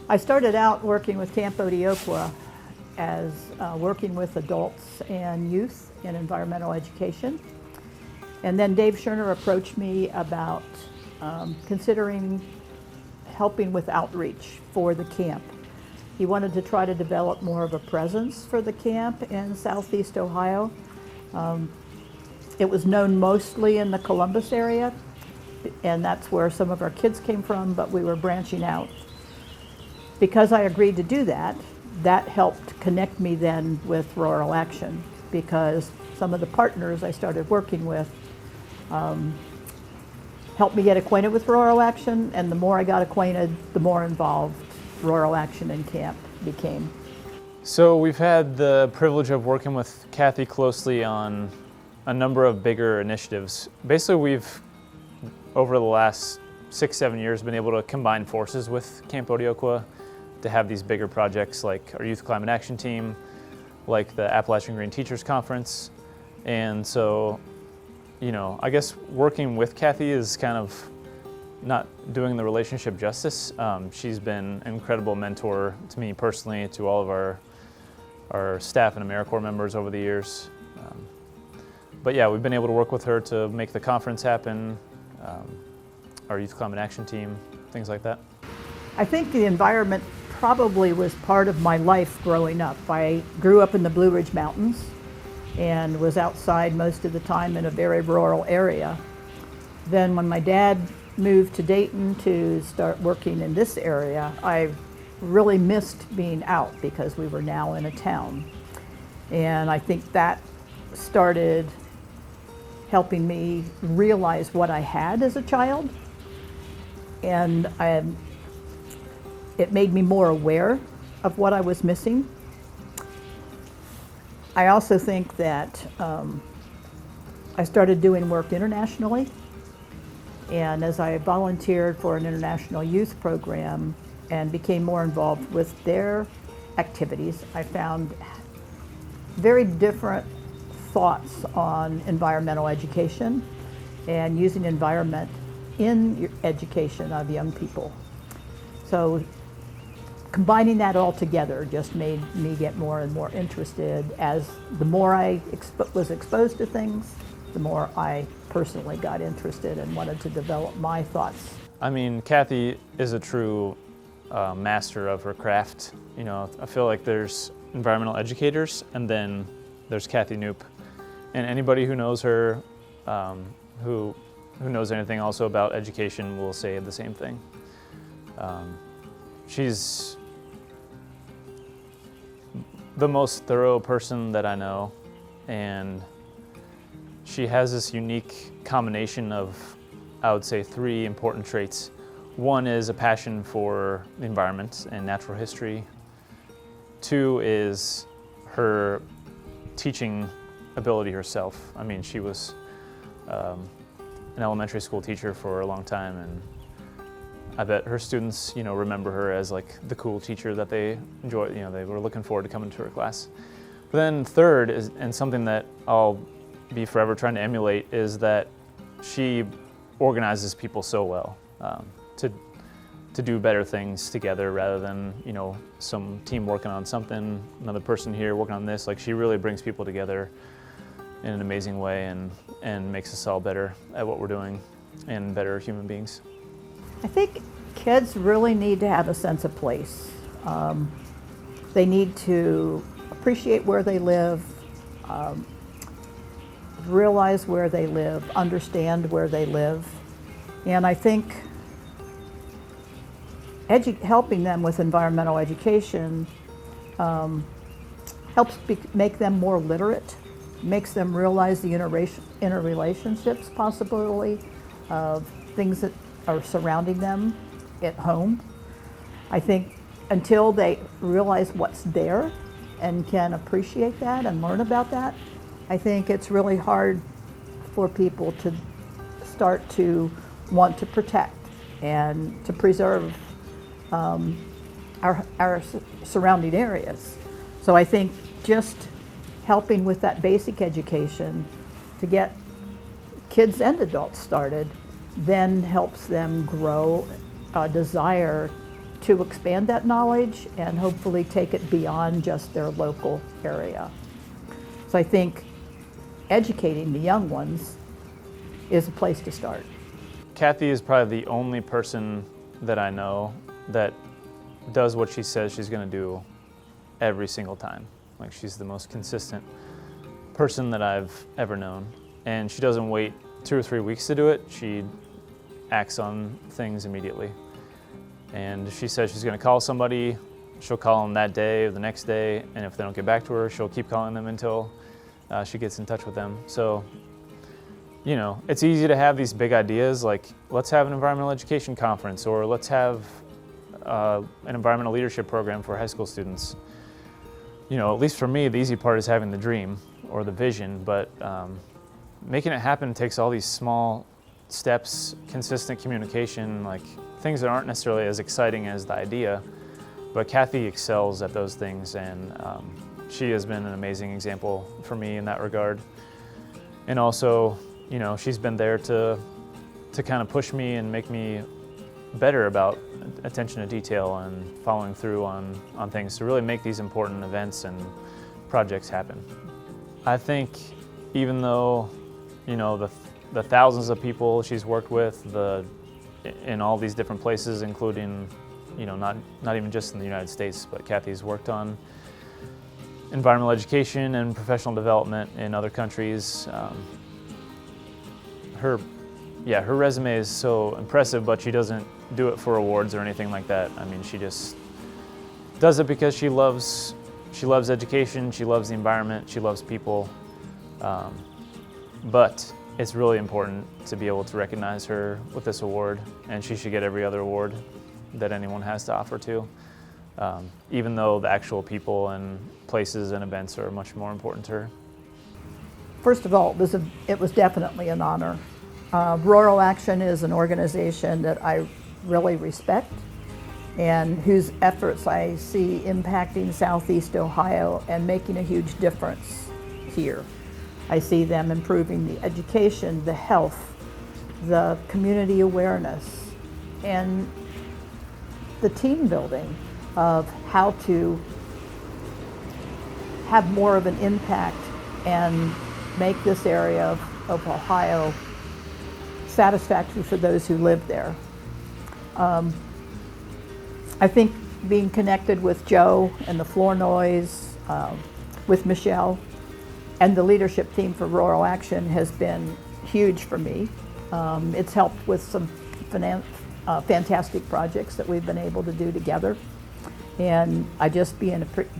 I started out working with Camp Otioqua as working with adults and youth in environmental education. And then Dave Scherner approached me about considering helping with outreach for the camp. He wanted to try to develop more of a presence for the camp in Southeast Ohio. It was known mostly in the Columbus area, and that's where some of our kids came from, but we were branching out. Because I agreed to do that, that helped connect me then with Rural Action, because some of the partners I started working with helped me get acquainted with Rural Action, and the more I got acquainted, the more involved Rural Action and camp became. So we've had the privilege of working with Cathy closely on a number of bigger initiatives. Basically, we've, over the last 6-7 years, been able to combine forces with Camp Otioqua to have these bigger projects like our Youth Climate Action Team, like the Appalachian Green Teachers Conference. And so, you know, I guess working with Cathy is kind of not doing the relationship justice. She's been an incredible mentor to me personally, to all of our staff and AmeriCorps members over the years. But yeah, we've been able to work with her to make the conference happen, our Youth Climate Action Team, things like that. I think the environment probably was part of my life growing up. I grew up in the Blue Ridge Mountains and was outside most of the time in a very rural area. Then when my dad moved to Dayton to start working in this area, I really missed being out because we were now in a town. And I think that started helping me realize what I had as a child. And it made me more aware of what I was missing. I also think that I started doing work internationally. And as I volunteered for an international youth program and became more involved with their activities, I found very different thoughts on environmental education and using environment in your education of young people. So combining that all together just made me get more and more interested. As the more I was exposed to things, the more I personally got interested and wanted to develop my thoughts. I mean, Cathy is a true master of her craft. You know, I feel like there's environmental educators, and then there's Cathy Knoop. And anybody who knows her, who knows anything also about education, will say the same thing. She's the most thorough person that I know, and she has this unique combination of, I would say, 3 important traits. One is a passion for the environment and natural history. 2 is her teaching ability herself. I mean, she was an elementary school teacher for a long time, and I bet her students, you know, remember her as like the cool teacher that they enjoy. You know, they were looking forward to coming to her class. But then third is, and something that I'll be forever trying to emulate, is that she organizes people so well to do better things together, rather than, you know, some team working on something, another person here working on this. Like, she really brings people together in an amazing way and makes us all better at what we're doing and better human beings. I think kids really need to have a sense of place. They need to appreciate where they live, realize where they live, understand where they live. And I think helping them with environmental education helps make them more literate, makes them realize the interrelationships possibility of things that are surrounding them at home. I think until they realize what's there and can appreciate that and learn about that, I think it's really hard for people to start to want to protect and to preserve our surrounding areas. So I think just helping with that basic education to get kids and adults started then helps them grow a desire to expand that knowledge and hopefully take it beyond just their local area. So I think educating the young ones is a place to start. Cathy is probably the only person that I know that does what she says she's going to do every single time. Like, she's the most consistent person that I've ever known. And she doesn't wait 2 or 3 weeks to do it. She acts on things immediately. And if she says she's going to call somebody, she'll call them that day or the next day. And if they don't get back to her, she'll keep calling them until she gets in touch with them. So, you know, it's easy to have these big ideas like, let's have an environmental education conference, or let's have an environmental leadership program for high school students. You know, at least for me, the easy part is having the dream or the vision, but making it happen takes all these small steps, consistent communication, like things that aren't necessarily as exciting as the idea, but Cathy excels at those things, and she has been an amazing example for me in that regard. And also, you know, she's been there to kind of push me and make me better about attention to detail and following through on things to really make these important events and projects happen. I think even though, you know, the thousands of people she's worked with in all these different places, including, you know, not even just in the United States, but Cathy's worked on environmental education and professional development in other countries. Her resume is so impressive, but she doesn't do it for awards or anything like that. I mean, she just does it because she loves education, she loves the environment, she loves people. But it's really important to be able to recognize her with this award, and she should get every other award that anyone has to offer to, even though the actual people and places and events are much more important to her. First of all, it was definitely an honor. Rural Action is an organization that I really respect and whose efforts I see impacting Southeast Ohio and making a huge difference here. I see them improving the education, the health, the community awareness, and the team building of how to have more of an impact and make this area of Ohio satisfactory for those who live there. I think being connected with Joe and the Flournoys, with Michelle, and the leadership team for Rural Action has been huge for me. It's helped with some fantastic projects that we've been able to do together. And I just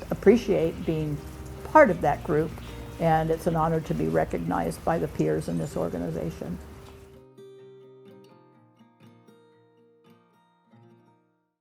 appreciate being part of that group, and it's an honor to be recognized by the peers in this organization.